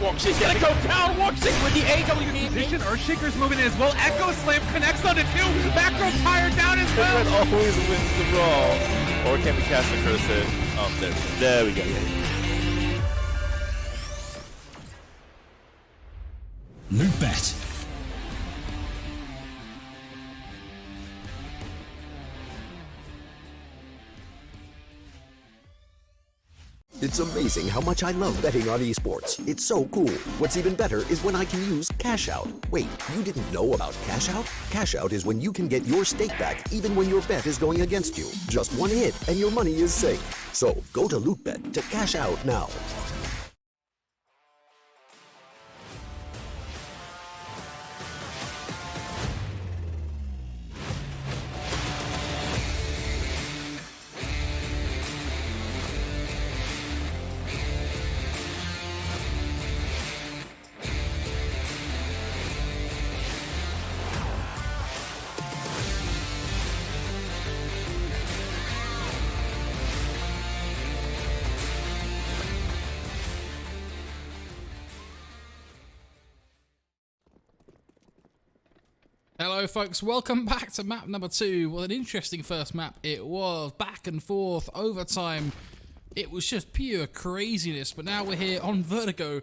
Woxic gonna go down. Woxic with the AWP. Position Earthshaker's moving in as well. Echo Slam connects on it too. Macro Pyre down as well. Red always wins the brawl. Or can we cast the curse in? Oh, there we go. LOOT.BET. It's amazing how much I love betting on esports. It's so cool. What's even better is when I can use Cash Out. Wait, you didn't know about Cash Out? Cash Out is when you can get your stake back even when your bet is going against you. Just one hit and your money is safe. So go to LOOT.BET to cash out now. Hello folks, welcome back to map number 2. Well, an interesting first map it was. Back and forth, overtime. It was just pure craziness, but now we're here on Vertigo.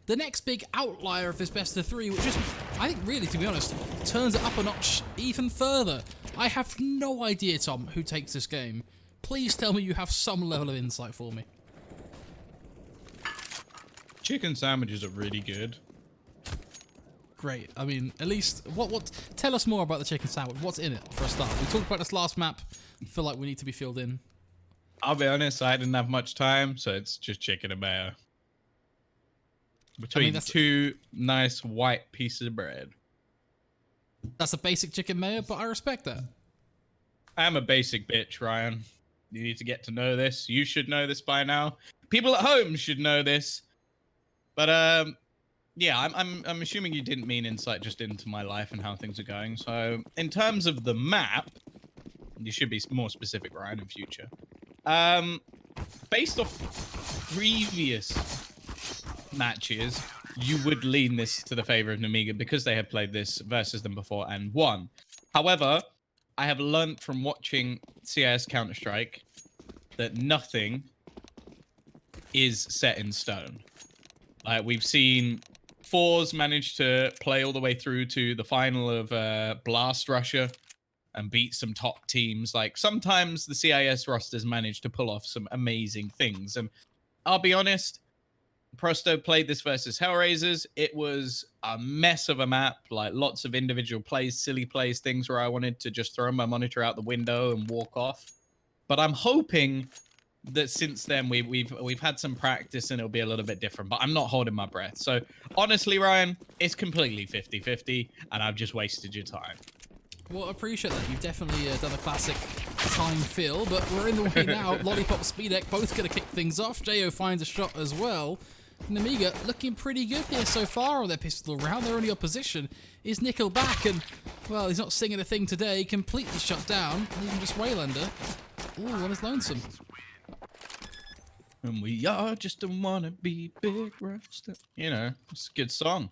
The next big outlier of this best of 3, which just, I think really, to be honest, turns it up a notch even further. I have no idea, Tom, who takes this game. Please tell me you have some level of insight for me. Chicken sandwiches are really good. Great. I mean, at least, what? Tell us more about the chicken sandwich. What's in it, for a start? We talked about this last map. I feel like we need to be filled in. I'll be honest, I didn't have much time, so it's just chicken and mayo. Between two nice white pieces of bread. That's a basic chicken mayo, but I respect that. I'm a basic bitch, Ryan. You need to get to know this. You should know this by now. People at home should know this. But, yeah, I'm assuming you didn't mean insight just into my life and how things are going. So, in terms of the map, you should be more specific, Ryan, in future. Based off previous matches, you would lean this to the favor of Nemiga because they have played this versus them before and won. However, I have learnt from watching CIS Counter-Strike that nothing is set in stone. Like, we've seen Fours managed to play all the way through to the final of Blast Russia and beat some top teams. Like, sometimes the CIS rosters manage to pull off some amazing things. And I'll be honest, Prosto played this versus Hellraisers. It was a mess of a map, like lots of individual plays, silly plays, things where I wanted to just throw my monitor out the window and walk off. But I'm hoping that since then we've had some practice and it'll be a little bit different, but I'm not holding my breath. So honestly, Ryan, it's completely 50-50 and I've just wasted your time. Well, I appreciate that. You've definitely done a classic time fill, but we're in the way now. Lollipop, Speedek, both going to kick things off. Jo finds a shot as well. Nemiga looking pretty good here so far on their pistol round. Their only opposition is Nickelback, and, well, he's not singing a thing today. Completely shut down. Even just Waylander. Ooh, one is lonesome. And we are just a wannabe big roster. You know, it's a good song.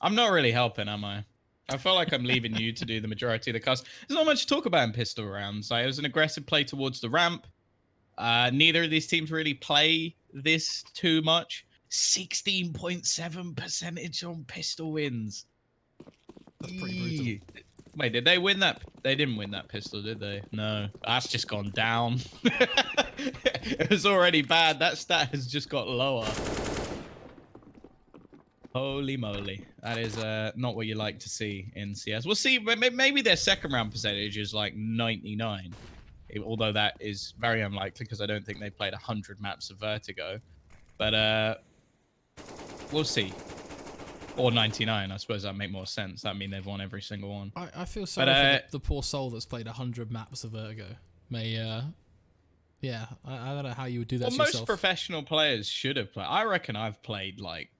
I'm not really helping, am I? I feel like I'm leaving you to do the majority of the cast. There's not much to talk about in pistol rounds. Like, it was an aggressive play towards the ramp. Neither of these teams really play this too much. 16.7% on pistol wins. That's pretty brutal. Wait, did they win that? They didn't win that pistol, did they? No, that's just gone down. It was already bad. That stat has just got lower. Holy moly. That is not what you like to see in CS. We'll see. Maybe their second round percentage is like 99. Although that is very unlikely because I don't think they played 100 maps of Vertigo. But we'll see. Or 99, I suppose that make more sense. That mean they've won every single one. I feel sorry for the poor soul that's played 100 maps of Vertigo. Yeah, I don't know how you would do that to yourself. Most professional players should have played. I reckon I've played like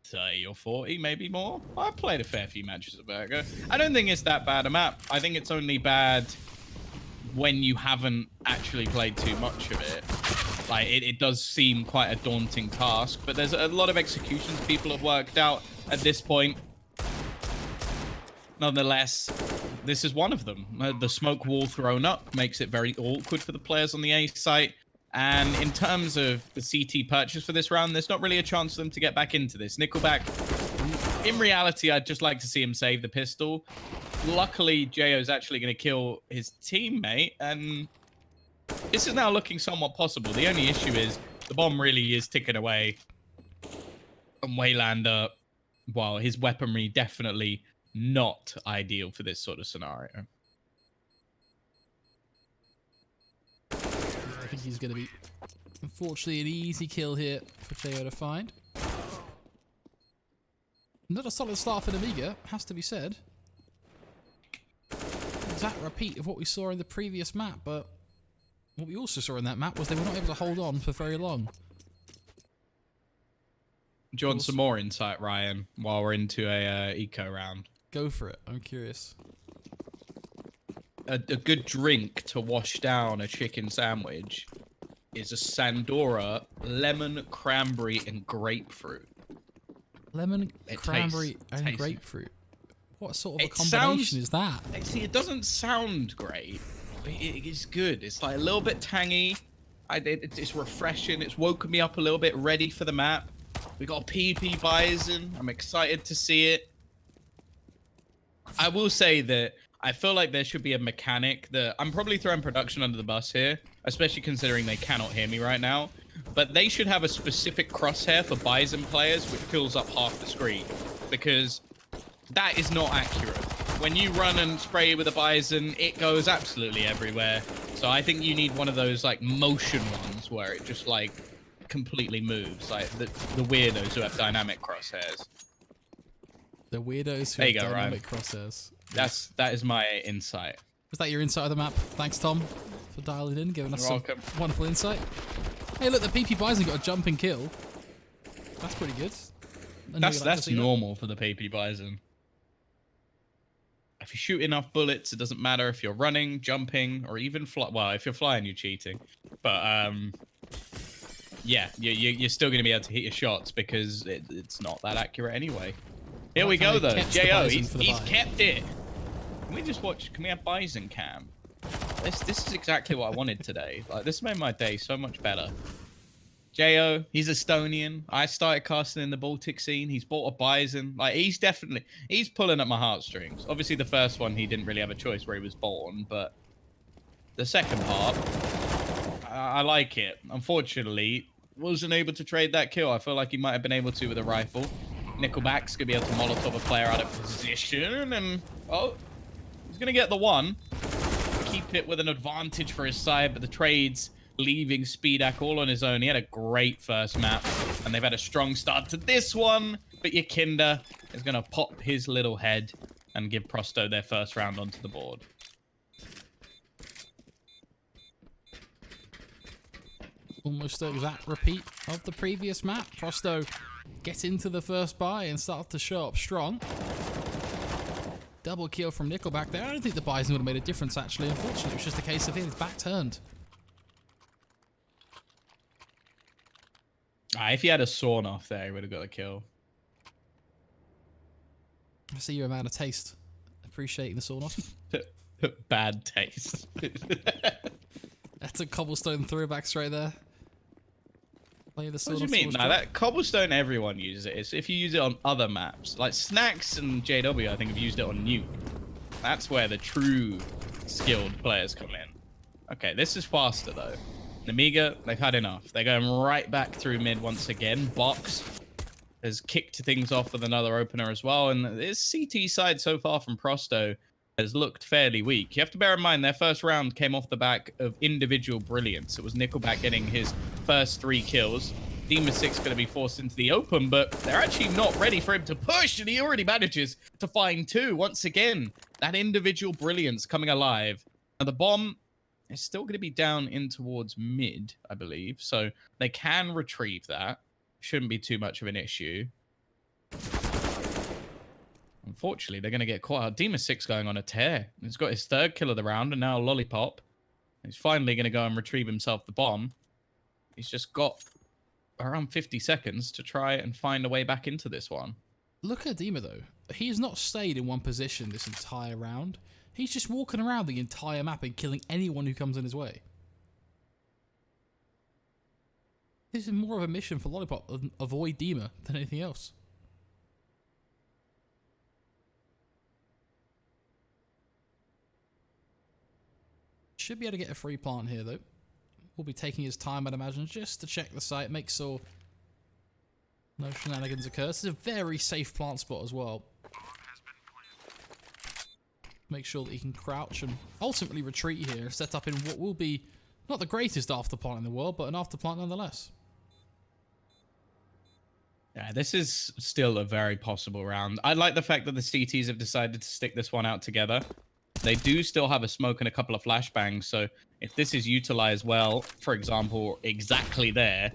30 or 40, maybe more. I've played a fair few matches of Vertigo. I don't think it's that bad a map. I think it's only bad when you haven't actually played too much of it. Like, it does seem quite a daunting task, but there's a lot of executions people have worked out at this point. Nonetheless, this is one of them. The smoke wall thrown up makes it very awkward for the players on the A site. And in terms of the CT purchase for this round, there's not really a chance for them to get back into this. Nickelback, in reality, I'd just like to see him save the pistol. Luckily, Jo's actually going to kill his teammate, and this is now looking somewhat possible. The only issue is the bomb really is ticking away. And Waylander, well, his weaponry definitely not ideal for this sort of scenario. I think he's going to be, unfortunately, an easy kill here for Jo to find. Not a solid start for Nemiga, has to be said. Exact repeat of what we saw in the previous map, but what we also saw in that map was they were not able to hold on for very long. Do you want some more insight, Ryan, while we're into a eco round? Go for it, I'm curious. A good drink to wash down a chicken sandwich is a Sandora lemon, cranberry, and grapefruit. Lemon, cranberry, and grapefruit. What sort of a combination is that? See, it doesn't sound great, but it is good. It's like a little bit tangy. It's refreshing. It's woken me up a little bit, ready for the map. We got a PP Bison. I'm excited to see it. I will say that I feel like there should be a mechanic that I'm probably throwing production under the bus here, especially considering they cannot hear me right now. But they should have a specific crosshair for Bison players, which fills up half the screen, because that is not accurate. When you run and spray with a Bison, it goes absolutely everywhere. So I think you need one of those like motion ones where it just like completely moves, like the weirdos who have dynamic crosshairs. The weirdos who have dynamic crosshairs. That is my insight. Was that your insight of the map? Thanks, Tom, for dialing in, giving us some wonderful insight. Hey, look, the PP Bison got a jumping kill. That's pretty good. That's normal for the PP Bison. If you shoot enough bullets, it doesn't matter if you're running, jumping, or even well, if you're flying, you're cheating. But yeah, you're still going to be able to hit your shots because it's not that accurate anyway. Here we go though. Jo, he's kept it. Can we just watch? Can we have Bison cam? This is exactly what I wanted today. Like, this made my day so much better. Jo, he's Estonian. I started casting in the Baltic scene. He's bought a Bison. Like, he's pulling at my heartstrings. Obviously, the first one he didn't really have a choice where he was born, but the second part, I like it. Unfortunately, wasn't able to trade that kill. I feel like he might have been able to with a rifle. Nickelback's gonna be able to Molotov a player out of position, and oh, he's gonna get the one. Keep it with an advantage for his side, but the trades leaving Speedak all on his own. He had a great first map, and they've had a strong start to this one, but Yakinda is gonna pop his little head and give Prosto their first round onto the board. Almost an exact repeat of the previous map. Prosto get into the first buy and start to show up strong. Double kill from Nickelback there. I don't think the Bison would have made a difference, actually. Unfortunately, it was just a case of his back turned. If he had a sawn off there, he would have got a kill. I see you're a man of taste. Appreciating the sawn off. Bad taste. That's a cobblestone throwback straight there. Play the What do you mean? No, that cobblestone, everyone uses it. It's if you use it on other maps. Like Snacks and JW, I think, have used it on Nuke. That's where the true skilled players come in. Okay, this is faster, though. Nemiga, they've had enough. They're going right back through mid once again. Box has kicked things off with another opener as well. And this CT side so far from Prosto has looked fairly weak. You have to bear in mind their first round came off the back of individual brilliance. It was Nickelback getting his first 3 kills. Demon 6 going to be forced into the open, but they're actually not ready for him to push, and he already manages to find 2. Once again, that individual brilliance coming alive. And the bomb is still going to be down in towards mid, I believe, so they can retrieve that. Shouldn't be too much of an issue. Unfortunately, they're going to get caught out. Demon 6 going on a tear. He's got his 3rd kill of the round, and now Lollipop. He's finally going to go and retrieve himself the bomb. He's just got around 50 seconds to try and find a way back into this one. Look at Dima though. He's not stayed in one position this entire round. He's just walking around the entire map and killing anyone who comes in his way. This is more of a mission for Lollipop, avoid Dima, than anything else. Should be able to get a free plant here though. Will be taking his time, I'd imagine, just to check the site, make sure no shenanigans occur. This is a very safe plant spot as well. Make sure that he can crouch and ultimately retreat here, set up in what will be not the greatest after plant in the world, but an after plant nonetheless. Yeah, this is still a very possible round. I like the fact that the CTs have decided to stick this one out together. They do still have a smoke and a couple of flashbangs, so if this is utilized well, for example, exactly there.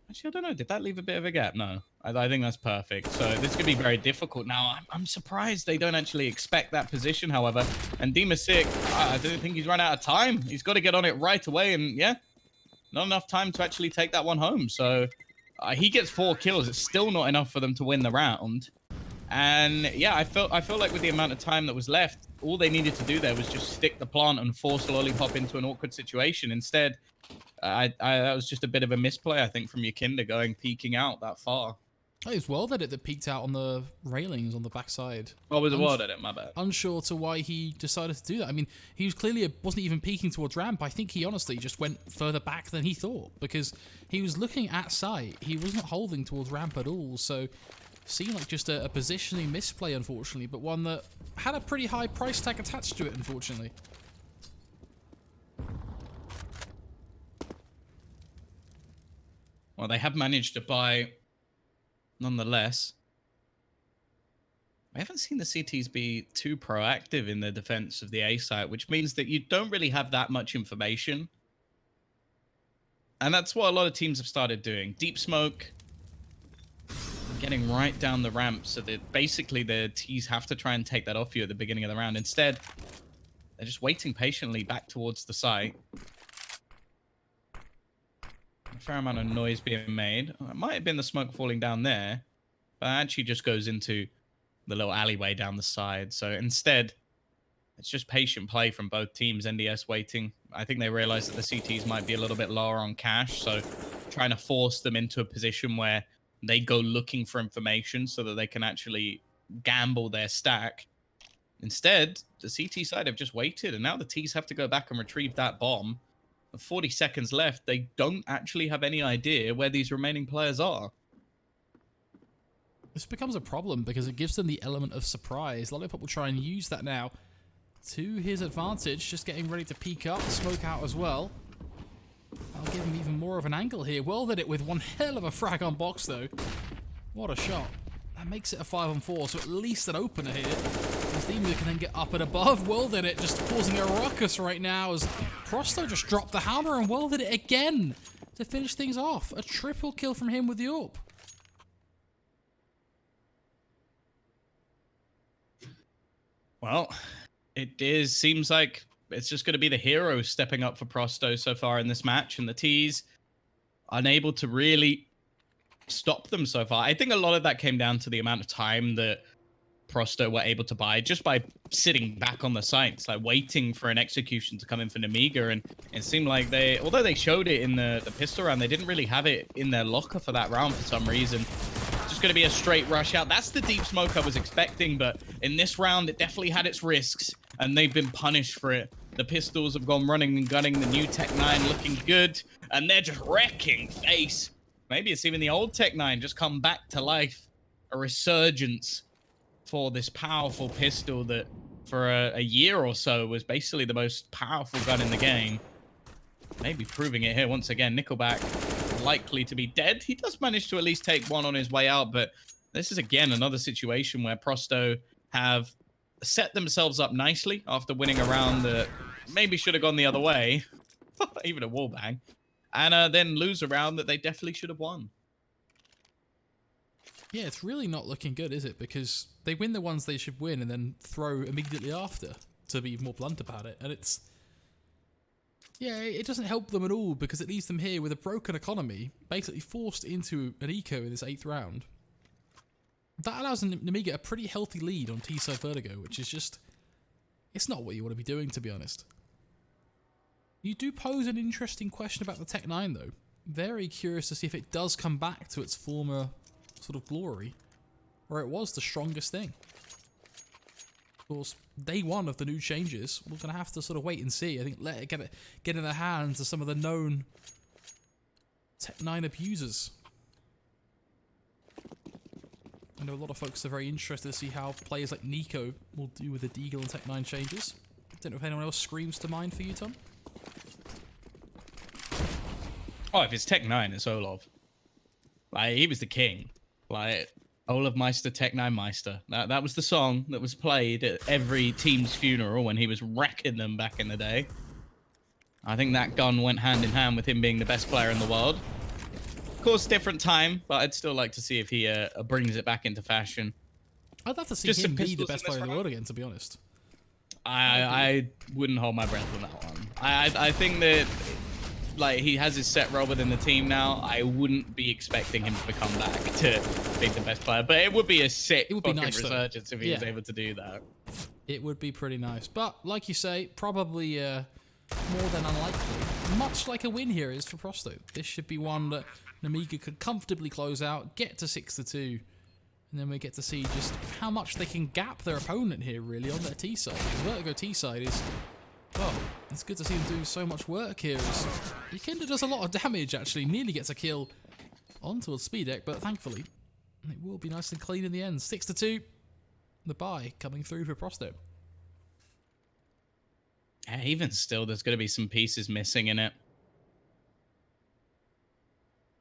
Actually, I don't know. Did that leave a bit of a gap? No. I think that's perfect. So this could be very difficult. Now, I'm surprised they don't actually expect that position, however. And Dima's sick. I don't think he's run out of time. He's got to get on it right away. And yeah, not enough time to actually take that one home. So he gets 4 kills. It's still not enough for them to win the round. And yeah, I feel like with the amount of time that was left, all they needed to do there was just stick the plant and force Lollipop into an awkward situation. Instead, that was just a bit of a misplay, I think, from Yakinda going peeking out that far. Oh, it was well that peeked out on the railings on the backside. Oh, was it well at it? My bad. Unsure to why he decided to do that. I mean, he was clearly wasn't even peeking towards ramp. I think he honestly just went further back than he thought because he was looking at site. He wasn't holding towards ramp at all. So seemed like just a positioning misplay, unfortunately, but one that had a pretty high price tag attached to it, unfortunately. Well, they have managed to buy, nonetheless. I haven't seen the CTs be too proactive in their defense of the A site, which means that you don't really have that much information. And that's what a lot of teams have started doing. Deep smoke, getting right down the ramp so that basically the Ts have to try and take that off you at the beginning of the round. Instead, they're just waiting patiently back towards the site. A fair amount of noise being made. It might have been the smoke falling down there, but it actually just goes into the little alleyway down the side. So instead, it's just patient play from both teams. NDS waiting. I think they realized that the CTs might be a little bit lower on cash, so trying to force them into a position where they go looking for information so that they can actually gamble their stack. Instead, the CT side have just waited, and now the Ts have to go back and retrieve that bomb. With 40 seconds left, they don't actually have any idea where these remaining players are. This becomes a problem because it gives them the element of surprise. Lollipop will try and use that now to his advantage, just getting ready to peek up, smoke out as well. I'll give him even more of an angle here. Well did it with one hell of a frag on box, though. What a shot. That makes it a 5-on-4, so at least an opener here. As Nemiga can then get up and above. Well did it, just causing a ruckus right now as Prosto just dropped the hammer, and well did it again to finish things off. A triple kill from him with the AWP. Well, seems like it's just going to be the hero stepping up for Prosto so far in this match, and the Ts unable to really stop them so far. I think a lot of that came down to the amount of time that Prosto were able to buy just by sitting back on the sites, like waiting for an execution to come in for Nemiga. And it seemed like although they showed it in the pistol round, they didn't really have it in their locker for that round for some reason. Just going to be a straight rush out. That's the deep smoke I was expecting, but in this round, it definitely had its risks, and they've been punished for it. The pistols have gone running and gunning. The new Tech 9 looking good, and they're just wrecking face. Maybe it's even the old Tech 9 just come back to life. A resurgence for this powerful pistol that for a year or so was basically the most powerful gun in the game. Maybe proving it here once again. Nickelback likely to be dead. He does manage to at least take one on his way out, but this is again another situation where Prosto have set themselves up nicely after winning a round that maybe should have gone the other way, even a wallbang, and then lose a round that they definitely should have won. Yeah, it's really not looking good, is it? Because they win the ones they should win and then throw immediately after, to be more blunt about it. And it's Yeah, it doesn't help them at all because it leaves them here with a broken economy, basically forced into an eco in this 8th round. That allows Nemiga a pretty healthy lead on T-side Vertigo, which is just... It's not what you want to be doing, to be honest. You do pose an interesting question about the Tech 9, though. Very curious to see if it does come back to its former sort of glory, where it was the strongest thing. Of course, day one of the new changes, we're going to have to sort of wait and see. I think let it get in the hands of some of the known Tech 9 abusers. I know a lot of folks are very interested to see how players like Nico will do with the Deagle and Tech 9 changes. I don't know if anyone else screams to mind for you, Tom? Oh, if it's Tech 9, it's Olaf. Like, he was the king. Like, Olaf Meister, Tech 9 Meister. That was the song that was played at every team's funeral when he was wrecking them back in the day. I think that gun went hand in hand with him being the best player in the world. Of course, different time, but I'd still like to see if he brings it back into fashion. I'd love to see Just him some be the pistols best in this player in the round? world again, to be honest. I wouldn't hold my breath on that one. I think that, like, he has his set role within the team now. I wouldn't be expecting him to come back to be the best player, but it would be a sick fucking resurgence if he was able to do that. It would be pretty nice. But, like you say, probably more than unlikely. Much like a win here is for Prosto. This should be one that Nemiga could comfortably close out, get to 6-2, and then we get to see just how much they can gap their opponent here, really, on their T-side. Because Vertigo T-side is... Well, it's good to see them do so much work here. Yakinda does a lot of damage, actually. Nearly gets a kill onto a speed deck, but thankfully, it will be nice and clean in the end. 6-2. The bye coming through for Prosto. Even still, there's going to be some pieces missing in it.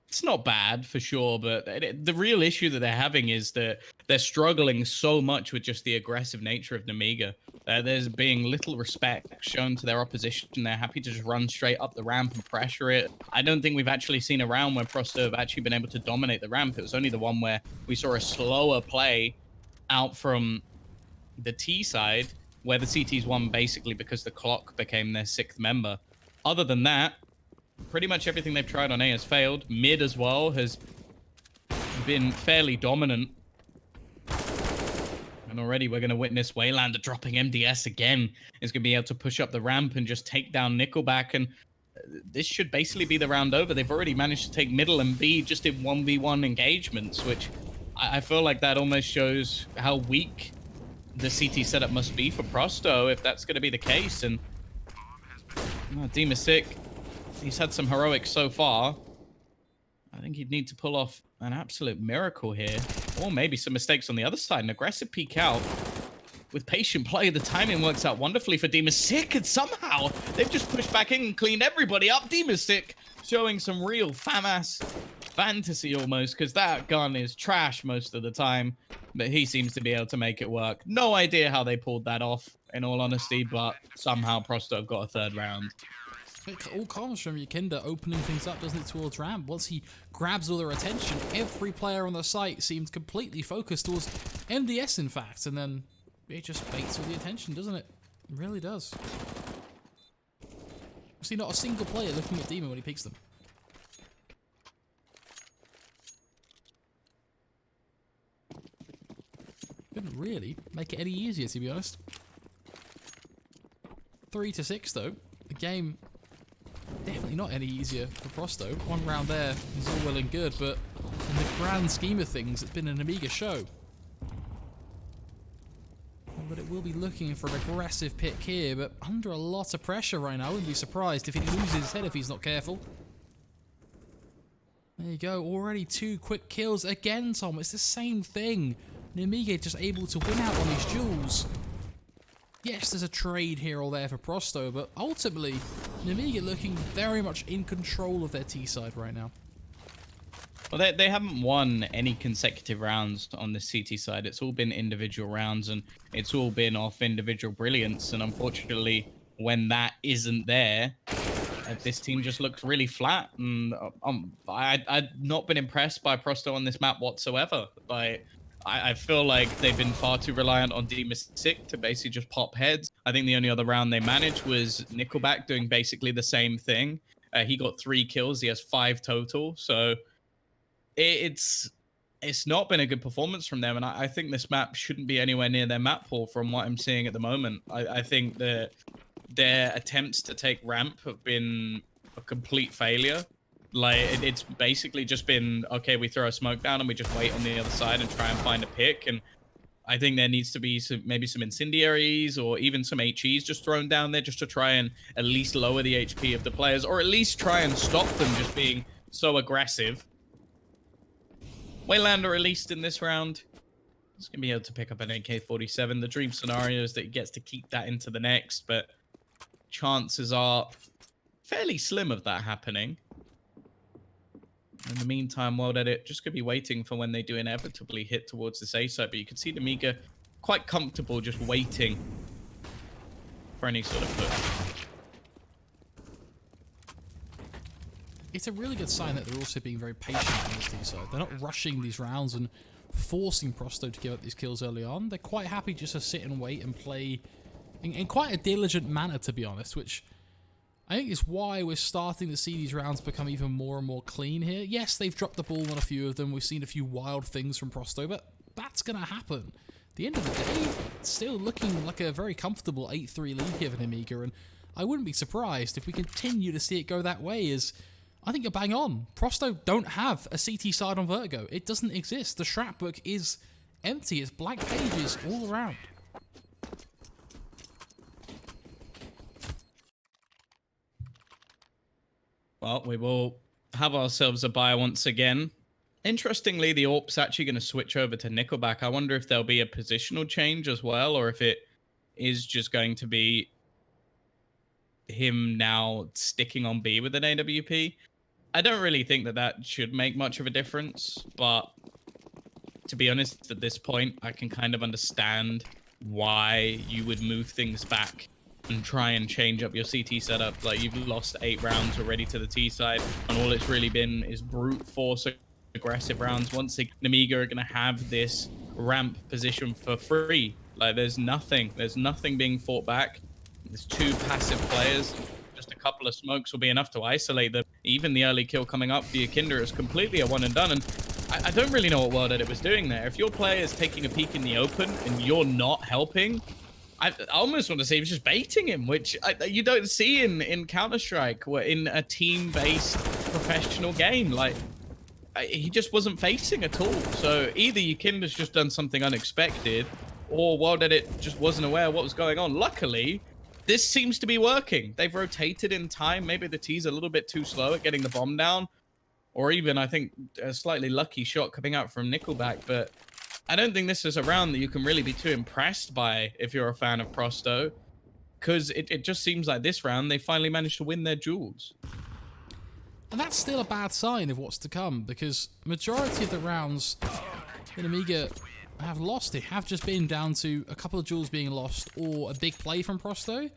It's not bad for sure, but the real issue that they're having is that they're struggling so much with just the aggressive nature of Nemiga. There's being little respect shown to their opposition. They're happy to just run straight up the ramp and pressure it. I don't think we've actually seen a round where Prosto have actually been able to dominate the ramp. It was only the one where we saw a slower play out from the T side, where the CTs won basically because the clock became their 6th member. Other than that, pretty much everything they've tried on A has failed. Mid as well has been fairly dominant. And already we're going to witness Waylander dropping MDS again. Is going to be able to push up the ramp and just take down Nickelback. And this should basically be the round over. They've already managed to take middle and B just in 1v1 engagements, which I feel like that almost shows how weak the CT setup must be for Prosto if that's going to be the case. And Demasik, he's had some heroics so far. I think he'd need to pull off an absolute miracle here. Or maybe some mistakes on the other side. An aggressive peek out. With patient play, the timing works out wonderfully for Demasik. And somehow, they've just pushed back in and cleaned everybody up. Demasik showing some real fam-ass fantasy almost. Because that gun is trash most of the time. But he seems to be able to make it work. No idea how they pulled that off, in all honesty. But somehow, Prosto have got a 3rd round. It all comes from Yakinda opening things up, doesn't it, towards ramp. Once he grabs all their attention, every player on the site seems completely focused towards MDS, in fact, and then it just baits all the attention, doesn't it? It really does. See, not a single player looking at Demon when he peeks them. Couldn't really make it any easier, to be honest. 3-6, though. The game... definitely not any easier for Prosto. One round there is all well and good, but in the grand scheme of things, it's been an Nemiga show. But it will be looking for an aggressive pick here, but under a lot of pressure right now. I wouldn't be surprised if he loses his head if he's not careful. There you go. Already 2 quick kills again, Tom. It's the same thing. Nemiga just able to win out on these duels. Yes, there's a trade here or there for Prosto, but ultimately, Nemiga looking very much in control of their T-side right now. Well, they haven't won any consecutive rounds on the CT side. It's all been individual rounds, and it's all been off individual brilliance. And unfortunately, when that isn't there, this team just looks really flat. And I've not been impressed by Prosto on this map whatsoever. I feel like they've been far too reliant on Demasik to basically just pop heads. I think the only other round they managed was Nickelback doing basically the same thing. He got 3 kills. He has 5 total. So it's not been a good performance from them. And I think this map shouldn't be anywhere near their map pool from what I'm seeing at the moment. I think that their attempts to take ramp have been a complete failure. Like, it's basically just been, okay, we throw a smoke down and we just wait on the other side and try and find a pick. And I think there needs to be maybe some incendiaries or even some HEs just thrown down there just to try and at least lower the HP of the players, or at least try and stop them just being so aggressive. Waylander released in this round. He's going to be able to pick up an AK-47. The dream scenario is that he gets to keep that into the next, but chances are fairly slim of that happening. In the meantime, WorldEdit just going to be waiting for when they do inevitably hit towards this A site, but you can see Nemiga quite comfortable just waiting for any sort of push. It's a really good sign that they're also being very patient on this team side. They're not rushing these rounds and forcing Prosto to give up these kills early on. They're quite happy just to sit and wait and play in quite a diligent manner, to be honest, which I think is why we're starting to see these rounds become even more and more clean here. Yes, they've dropped the ball on a few of them. We've seen a few wild things from Prosto, but that's going to happen. At the end of the day, it's still looking like a very comfortable 8-3 lead here for Nemiga, and I wouldn't be surprised if we continue to see it go that way, as I think you're bang on. Prosto don't have a CT side on Vertigo. It doesn't exist. The strat book is empty. It's blank pages all around. Well, we will have ourselves a buy once again. Interestingly, the AWP's actually going to switch over to Nickelback. I wonder if there'll be a positional change as well, or if it is just going to be him now sticking on B with an AWP. I don't really think that that should make much of a difference, but to be honest, at this point, I can kind of understand why you would move things back and try and change up your CT setup. Like, you've lost 8 rounds already to the T side, and all it's really been is brute force aggressive rounds. Once Nemiga are going to have this ramp position for free. Like, there's nothing being fought back. There's 2 passive players. Just a couple of smokes will be enough to isolate them. Even the early kill coming up for your Kinder is completely a one and done. And I don't really know what WorldEdit was doing there. If your player is taking a peek in the open and you're not helping, I almost want to say he was just baiting him, which you don't see in Counter-Strike, or in a team-based professional game. Like, he just wasn't facing at all. So either Yukinda's just done something unexpected, or WorldEdit just wasn't aware of what was going on. Luckily, this seems to be working. They've rotated in time. Maybe the T's a little bit too slow at getting the bomb down, or even, I think, a slightly lucky shot coming out from Nickelback, but I don't think this is a round that you can really be too impressed by if you're a fan of Prosto, because it just seems like this round they finally managed to win their duels. And that's still a bad sign of what's to come, because majority of the rounds that Nemiga have lost, they have just been down to a couple of duels being lost or a big play from Prosto.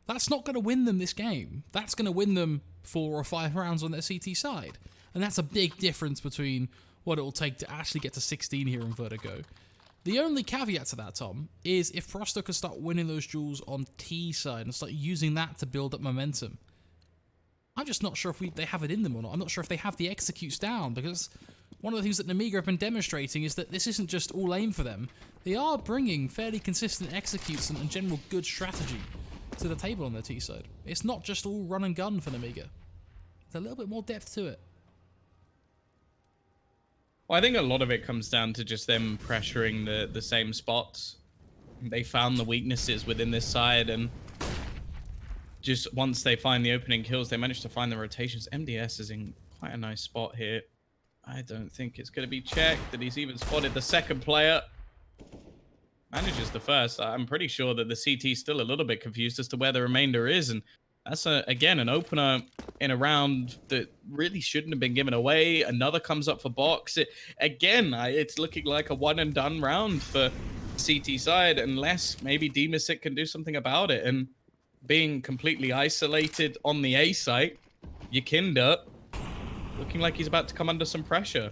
That's not going to win them this game. That's going to win them 4 or 5 rounds on their CT side. And that's a big difference between what it will take to actually get to 16 here in Vertigo. The only caveat to that, Tom, is if Prosto can start winning those duels on T side and start using that to build up momentum. I'm just not sure if they have it in them or not. I'm not sure if they have the executes down, because one of the things that Nemiga have been demonstrating is that this isn't just all aim for them. They are bringing fairly consistent executes and general good strategy to the table on their T side. It's not just all run and gun for Nemiga. There's a little bit more depth to it. Well, I think a lot of it comes down to just them pressuring the same spots. They found the weaknesses within this side, and just once they find the opening kills, they manage to find the rotations. MDS is in quite a nice spot here. I don't think it's going to be checked, that he's even spotted the second player. Manages the first. I'm pretty sure that the CT's still a little bit confused as to where the remainder is, and that's, again, an opener in a round that really shouldn't have been given away. Another comes up for box. It's looking like a one-and-done round for CT side, unless maybe Demasic can do something about it. And being completely isolated on the A site, Yukinda looking like he's about to come under some pressure.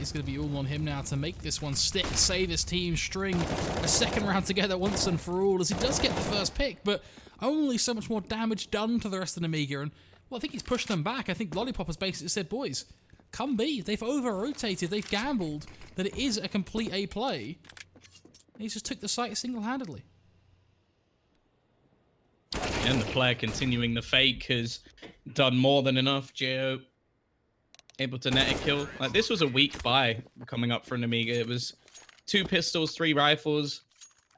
is going to be all on him now to make this one stick, save his team, string a second round together once and for all, as he does get the first pick, but only so much more damage done to the rest of Nemiga. And, well, I think he's pushed them back. I think Lollipop has basically said, boys, come B. They've over-rotated. They've gambled that it is a complete A play. And he just took the site single-handedly. And the player continuing the fake has done more than enough. Geo able to net a kill. Like, this was a weak buy coming up for Nemiga. It was 2 pistols, 3 rifles,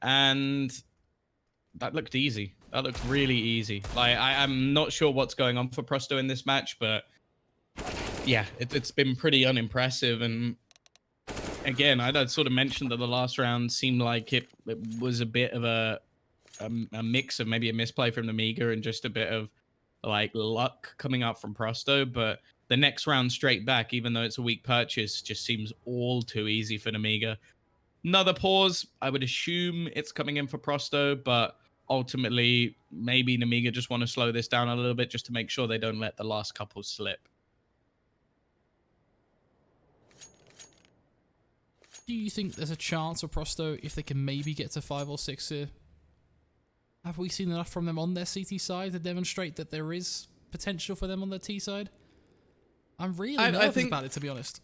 and that looked easy. That looked really easy. Like, I'm not sure what's going on for Prosto in this match, but yeah, it's been pretty unimpressive. And again, I'd sort of mentioned that the last round seemed like it was a bit of a mix of maybe a misplay from Nemiga and just a bit of like luck coming out from Prosto, but the next round straight back, even though it's a weak purchase, just seems all too easy for Nemiga. Another pause, I would assume it's coming in for Prosto, but ultimately maybe Nemiga just want to slow this down a little bit just to make sure they don't let the last couple slip. Do you think there's a chance for Prosto if they can maybe get to 5 or 6 here? Have we seen enough from them on their CT side to demonstrate that there is potential for them on their T side? I'm really nervous about it, to be honest.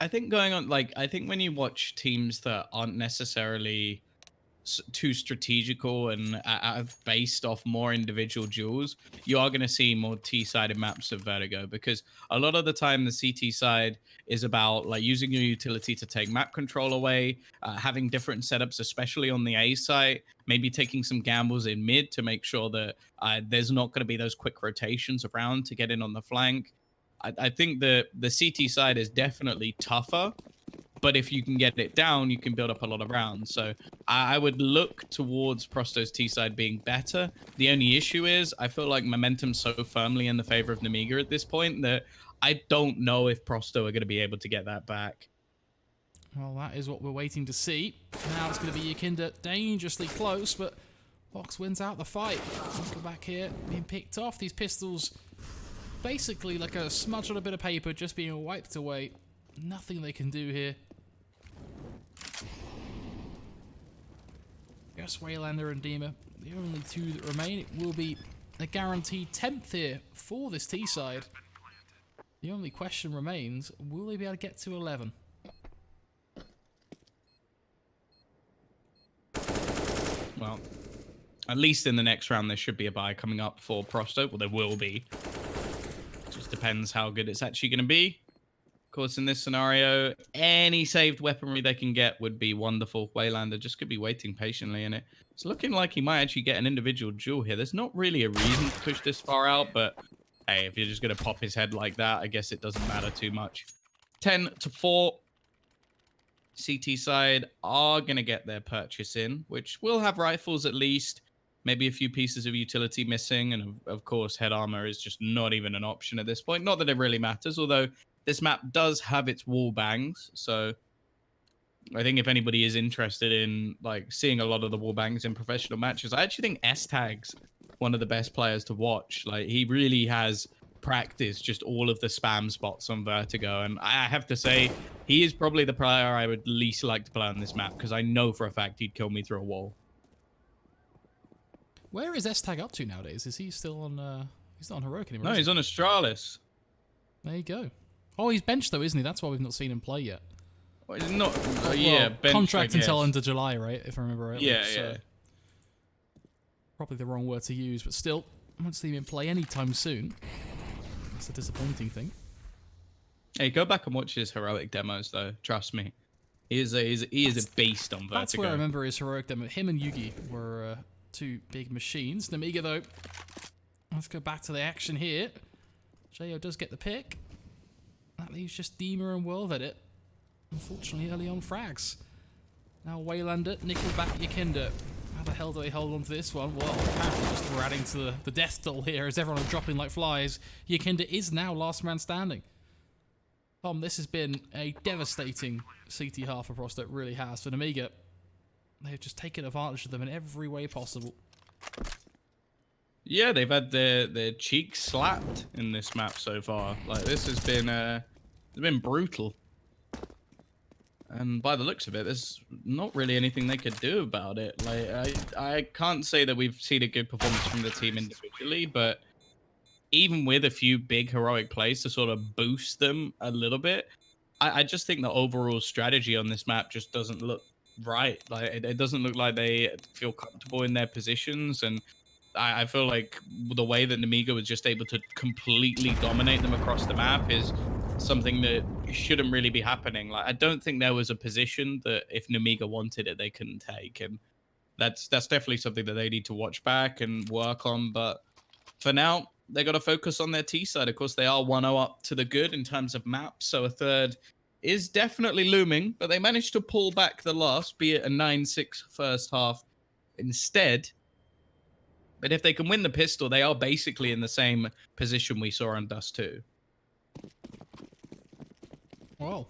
I think going on, like, I think when you watch teams that aren't necessarily too strategical and are based off more individual duels, you are going to see more T-sided maps of Vertigo, because a lot of the time the CT side is about like using your utility to take map control away, having different setups, especially on the A side, maybe taking some gambles in mid to make sure that there's not going to be those quick rotations around to get in on the flank. I think the CT side is definitely tougher, but if you can get it down, you can build up a lot of rounds. So I would look towards Prosto's T side being better. The only issue is I feel like momentum's so firmly in the favor of Nemiga at this point that I don't know if Prosto are going to be able to get that back. Well, that is what we're waiting to see. Now it's going to be Yakinda dangerously close, but Fox wins out the fight. Go back here, being picked off. These pistols, basically like a smudge on a bit of paper, just being wiped away. Nothing they can do here. Just Waylander and Dima, the only 2 that remain. It will be a guaranteed 10th here for this T side. The only question remains, will they be able to get to 11? Well, at least in the next round, there should be a buy coming up for Prosto. Well, there will be. Just depends how good it's actually going to be. Of course, in this scenario, any saved weaponry they can get would be wonderful. Waylander just could be waiting patiently in it. It's looking like he might actually get an individual duel here. There's not really a reason to push this far out, but hey, if you're just going to pop his head like that, I guess it doesn't matter too much. 10-4. CT side are going to get their purchase in, which will have rifles at least, maybe a few pieces of utility missing, and of course, head armor is just not even an option at this point. Not that it really matters, although this map does have its wall bangs, so I think if anybody is interested in like seeing a lot of the wall bangs in professional matches, I actually think S-Tag's one of the best players to watch. Like, he really has practiced just all of the spam spots on Vertigo, and I have to say he is probably the player I would least like to play on this map, because I know for a fact he'd kill me through a wall. Where is S-Tag up to nowadays? Is he still on, he's not on Heroic anymore? No, he's on Astralis. There you go. Oh, he's benched though, isn't he? That's why we've not seen him play yet. Well, he's not, well, bench, contract until end of July, right? If I remember right. Yeah, so yeah. Probably the wrong word to use, but still, I won't see him play anytime soon. That's a disappointing thing. Hey, go back and watch his Heroic demos, though. Trust me, he is a beast on Vertigo. That's where I remember his Heroic demo. Him and Yugi were 2 big machines. Nemiga though, let's go back to the action here. Jo does get the pick. That leaves just Dima and World Edit. Unfortunately, early on frags. Now Waylander, Nickelback, Yakinda. How the hell do they hold on to this one? Well, apparently just we're adding to the death toll here as everyone is dropping like flies. Yakinda is now last man standing. Tom, this has been a devastating CT half for Prosto. It really has. For Nemiga, they've just taken advantage of them in every way possible. Yeah, they've had their cheeks slapped in this map so far. Like, this has been it's been brutal. And by the looks of it, there's not really anything they could do about it. Like, I can't say that we've seen a good performance from the team individually, but even with a few big heroic plays to sort of boost them a little bit, I just think the overall strategy on this map just doesn't look right. Like, it doesn't look like they feel comfortable in their positions, and I feel like the way that Nemiga was just able to completely dominate them across the map is something that shouldn't really be happening. Like, I don't think there was a position that if Nemiga wanted it, they couldn't take, and that's definitely something that they need to watch back and work on. But for now, they got to focus on their T side. Of course, they are 1-0 up to the good in terms of maps, so a third is definitely looming, but they managed to pull back the loss, be it a 9-6 first half instead. But if they can win the pistol, they are basically in the same position we saw on Dust 2. Well,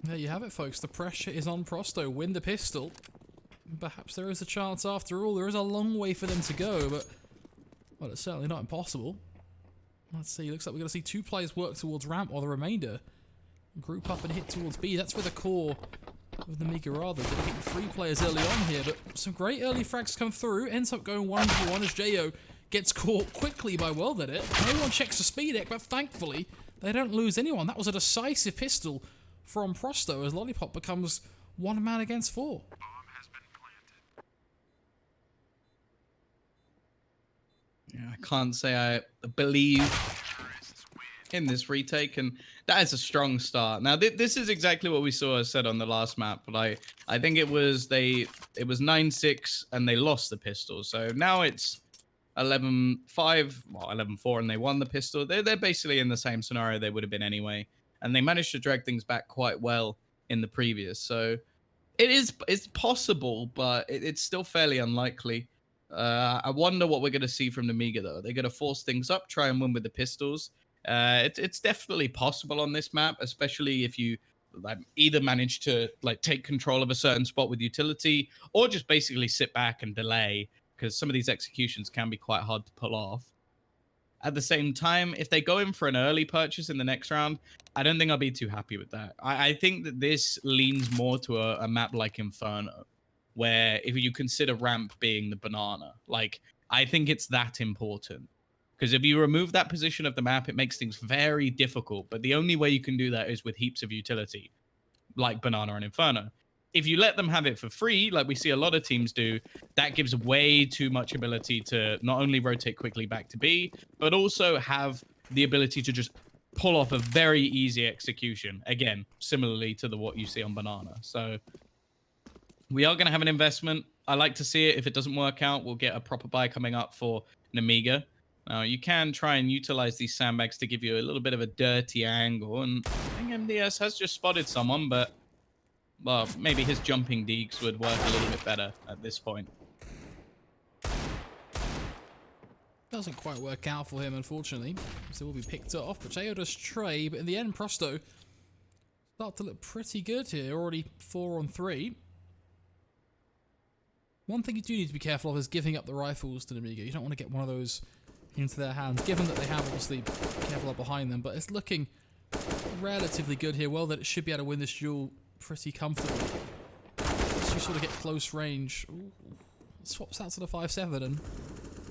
there you have it, folks. The pressure is on Prosto. Win the pistol. Perhaps there is a chance after all. There is a long way for them to go, but, well, it's certainly not impossible. Let's see. Looks like we're going to see 2 players work towards ramp, while the remainder group up and hit towards B. That's where the core of the Nemiga are. They're getting 3 players early on here, but some great early frags come through. Ends up going 1-1 as Jo gets caught quickly by Well.BET. No one checks the speed deck, but thankfully they don't lose anyone. That was a decisive pistol from Prosto as Lollipop becomes 1 man against 4. Yeah, I can't say I believe in this retake, and that is a strong start. Now, this is exactly what we said on the last map, but I think it was 9-6 and they lost the pistol. So now it's 11-5, well, 11-4, and they won the pistol. They're basically in the same scenario they would have been anyway, and they managed to drag things back quite well in the previous. So it's possible, but it's still fairly unlikely. I wonder what we're going to see from Nemiga, though. They're going to force things up, try and win with the pistols. It's definitely possible on this map, especially if you either manage to take control of a certain spot with utility, or just basically sit back and delay, because some of these executions can be quite hard to pull off. At the same time, if they go in for an early purchase in the next round, I don't think I'll be too happy with that. I think that this leans more to a map like Inferno, where if you consider ramp being the banana, I think it's that important. Because if you remove that position of the map, it makes things very difficult. But the only way you can do that is with heaps of utility, like Banana and Inferno. If you let them have it for free, like we see a lot of teams do, that gives way too much ability to not only rotate quickly back to B, but also have the ability to just pull off a very easy execution. Again, similarly to what you see on Banana. So we are going to have an investment. I like to see it. If it doesn't work out, we'll get a proper buy coming up for Nemiga. Now, you can try and utilize these sandbags to give you a little bit of a dirty angle, and I think MDS has just spotted someone, but, well, maybe his jumping deeks would work a little bit better at this point. Doesn't quite work out for him, unfortunately, so will be picked off, but Jo does tray, but in the end, Prosto start to look pretty good here, already 4 on 3. One thing you do need to be careful of is giving up the rifles to Nemiga. You don't want to get one of those into their hands, given that they have obviously Kevlar behind them, but it's looking relatively good here. Well, that it should be able to win this duel pretty comfortably. So you sort of get close range. Ooh, swaps out to the 5-7 and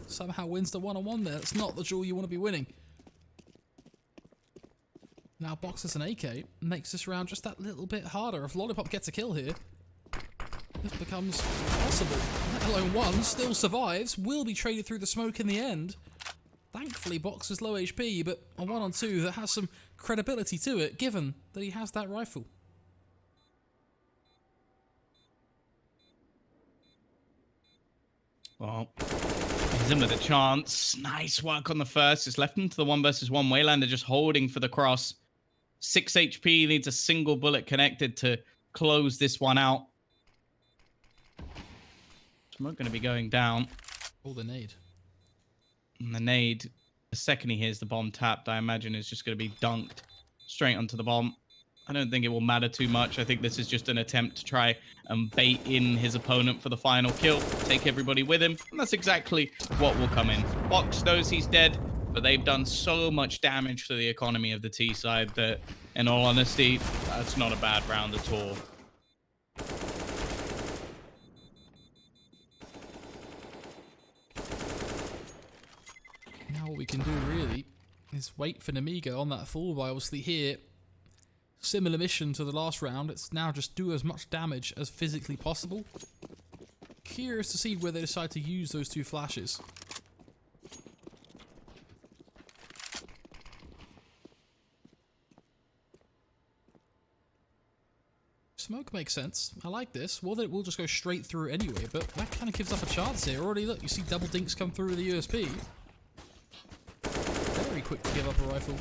somehow wins the 1-on-1 there. It's not the duel you want to be winning. Now Boxers and AK makes this round just that little bit harder. If Lollipop gets a kill here, this becomes possible. Let alone one, still survives, will be traded through the smoke in the end. Thankfully, Boxer's low HP, but a 1-on-2 that has some credibility to it, given that he has that rifle. Well, he's in with a chance. Nice work on the first. It's left him to the 1-versus-1. Waylander just holding for the cross. 6 HP, needs a single bullet connected to close this one out. Smoke going to be going down. Oh, the nade. And the nade, the second he hears the bomb tapped, I imagine is just going to be dunked straight onto the bomb. I don't think it will matter too much. I think this is just an attempt to try and bait in his opponent for the final kill, take everybody with him, and that's exactly what will come in. Box knows he's dead, but they've done so much damage to the economy of the T side that In all honesty, that's not a bad round at all. Now what we can do really is wait for Nemiga on that fall by. Obviously here, similar mission to the last round. It's now just do as much damage as physically possible. Curious to see where they decide to use those two flashes. Smoke makes sense. I like this. Well, then we'll just go straight through anyway, but that kind of gives up a chance here. Already, look, you see double dinks come through with the USP. Very quick to give up a rifle.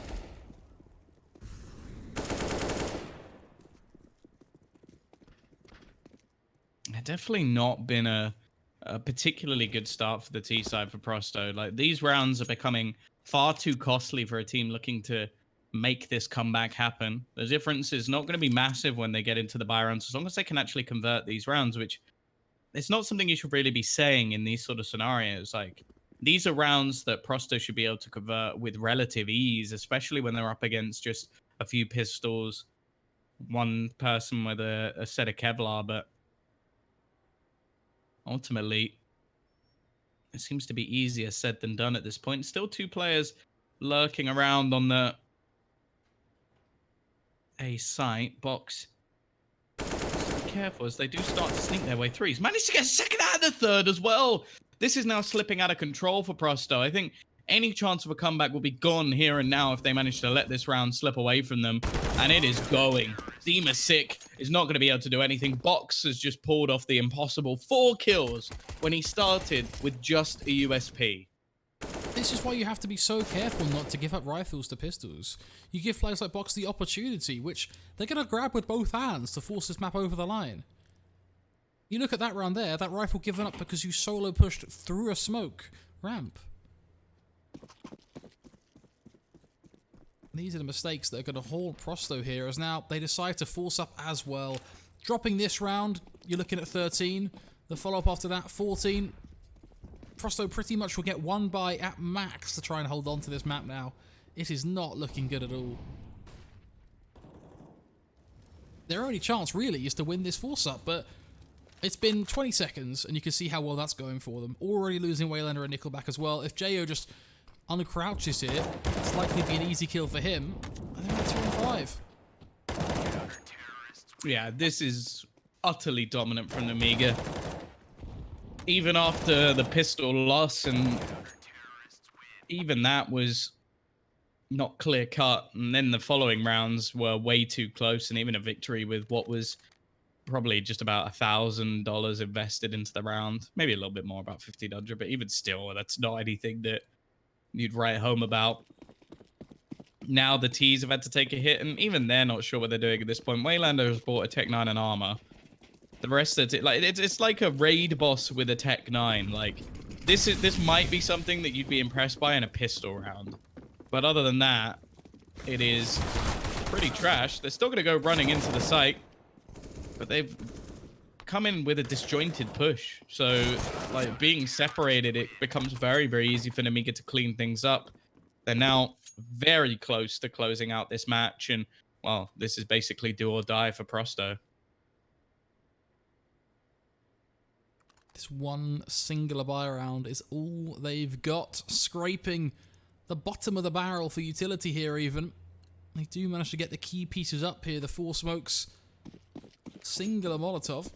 Definitely not been a particularly good start for the T side for Prosto. Like, these rounds are becoming far too costly for a team looking to make this comeback happen. The difference is not going to be massive when they get into the buy rounds, as long as they can actually convert these rounds, which it's not something you should really be saying in these sort of scenarios. Like, these are rounds that Prosto should be able to convert with relative ease, especially when they're up against just a few pistols, one person with a set of Kevlar, but ultimately, it seems to be easier said than done at this point. Still two players lurking around on the A site. Box. Just be careful as they do start to sneak their way through. He's managed to get a second and a third as well. This is now slipping out of control for Prosto. I think any chance of a comeback will be gone here and now if they manage to let this round slip away from them. And it is going. Thema Sick is not going to be able to do anything. Box has just pulled off the impossible 4 kills when he started with just a USP. This is why you have to be so careful not to give up rifles to pistols. You give players like Box the opportunity, which they're going to grab with both hands to force this map over the line. You look at that round there, that rifle given up because you solo pushed through a smoke ramp. These are the mistakes that are going to haunt Prosto here, as now they decide to force up as well. Dropping this round, you're looking at 13. The follow-up after that, 14. Prosto pretty much will get one buy at max to try and hold on to this map now. It is not looking good at all. Their only chance, really, is to win this force-up, but it's been 20 seconds, and you can see how well that's going for them. Already losing Waylander and Nickelback as well. If Jo just uncrouches here, it's likely to be an easy kill for him. And they're at 2 and 5. Yeah, this is utterly dominant from Nemiga. Even after the pistol loss, and even that was not clear cut, and then the following rounds were way too close, and even a victory with what was probably just about $1,000 invested into the round, maybe a little bit more, about 1,500, but even still, that's not anything that you'd write home about. Now the T's have had to take a hit, and even they're not sure what they're doing at this point. Waylander has bought a Tech 9 and armor. The rest of it, like, it's like a raid boss with a Tech 9. Like, this might be something that you'd be impressed by in a pistol round, but other than that, it is pretty trash. They're still gonna go running into the site, but they've come in with a disjointed push. So, like, being separated, it becomes very, very easy for Nemiga to clean things up. They're now very close to closing out this match, and, well, this is basically do or die for Prosto. This one singular buy round is all they've got. Scraping the bottom of the barrel for utility here even. They do manage to get the key pieces up here. The 4 smokes. Singular Molotov.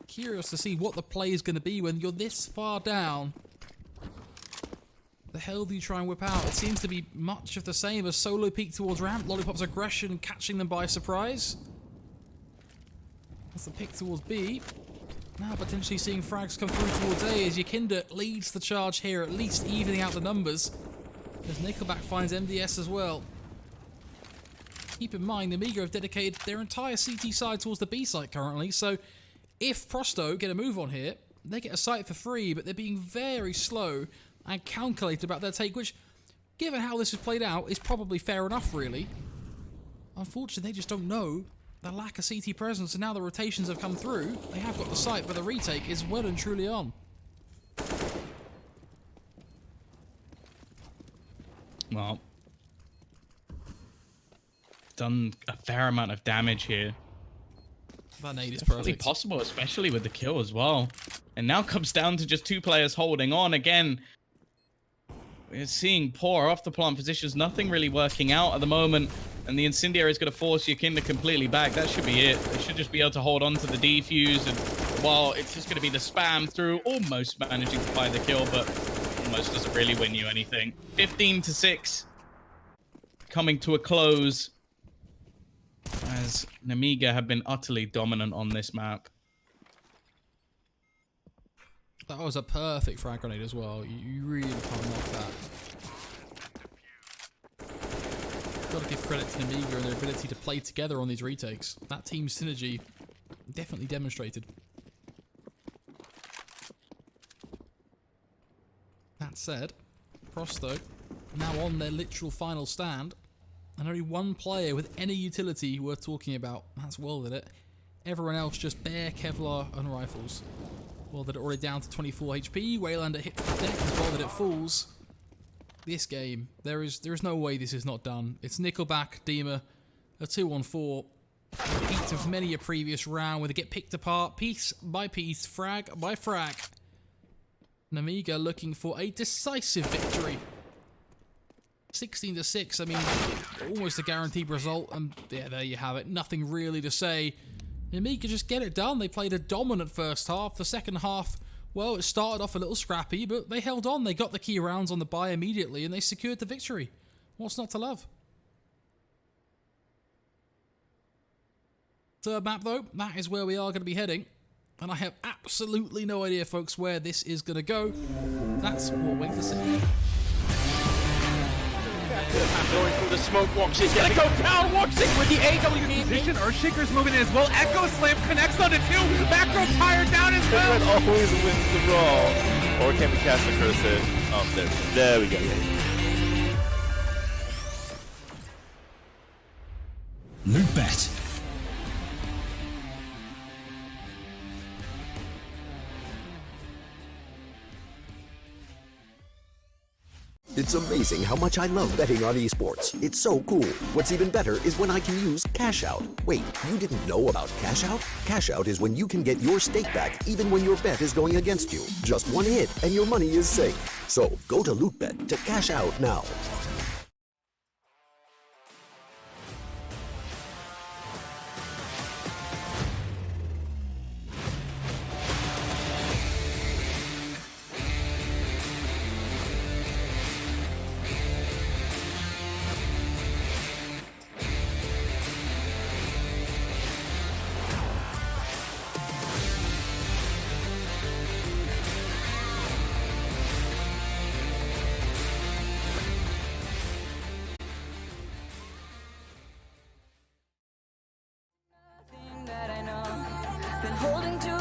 Curious to see what the play is going to be when you're this far down. The hell do you try and whip out? It seems to be much of the same as solo peek towards ramp. Lollipop's aggression catching them by surprise. That's the pick towards B. Now potentially seeing frags come through towards A as Yakinda leads the charge here, at least evening out the numbers. As Nickelback finds MDS as well. Keep in mind, Nemiga have dedicated their entire CT side towards the B site currently, so if Prosto get a move on here, they get a site for free, but they're being very slow and calculated about their take, which, given how this has played out, is probably fair enough, really. Unfortunately, they just don't know the lack of CT presence, and now the rotations have come through. They have got the site, but the retake is well and truly on. Well, done a fair amount of damage here. That nade is Definitely perfect. possible, especially with the kill as well. And now comes down to just 2 players holding on. Again, we're seeing poor off the plant positions, nothing really working out at the moment. And the incendiary is going to force Yakinda completely back. That should be it. They should just be able to hold on to the defuse. And while it's just going to be the spam through, almost managing to find the kill, but almost doesn't really win you anything. 15-6. Coming to a close. As Nemiga have been utterly dominant on this map. That was a perfect frag grenade as well. You really can't knock that. Got to give credit to Nemiga and their ability to play together on these retakes. That team synergy definitely demonstrated. That said, Prosto now on their literal final stand, and only one player with any utility worth talking about. That's World at it. Everyone else just bare Kevlar and rifles. World at it already down to 24 HP. Waylander hits the deck as World at it falls. This game, there is no way this is not done. It's Nickelback, Dima, a 2-on-4. Repeats of many a previous round where they get picked apart piece by piece, frag by frag. Nemiga looking for a decisive victory. 16-6, I mean, almost a guaranteed result, and yeah, there you have it. Nothing really to say. Nemiga just get it done. They played a dominant first half. The second half, well, it started off a little scrappy, but they held on. They got the key rounds on the buy immediately, and they secured the victory. What's not to love? Third map, though, that is where we are going to be heading. And I have absolutely no idea, folks, where this is going to go. That's what we'll wait to see. Going through the smoke, walks in, gonna go down, walks in with the AWD. Position, Earthshaker's moving in as well. Echo Slam connects onto 2. Back row tire down as well. Everyone always wins the brawl. Or can we cast the curse in? There we go. LOOT.BET. It's amazing how much I love betting on esports. It's so cool. What's even better is when I can use Cash Out. Wait, you didn't know about Cash Out? Cash Out is when you can get your stake back even when your bet is going against you. Just one hit and your money is safe. So go to LOOT.BET to cash out now. Been holding to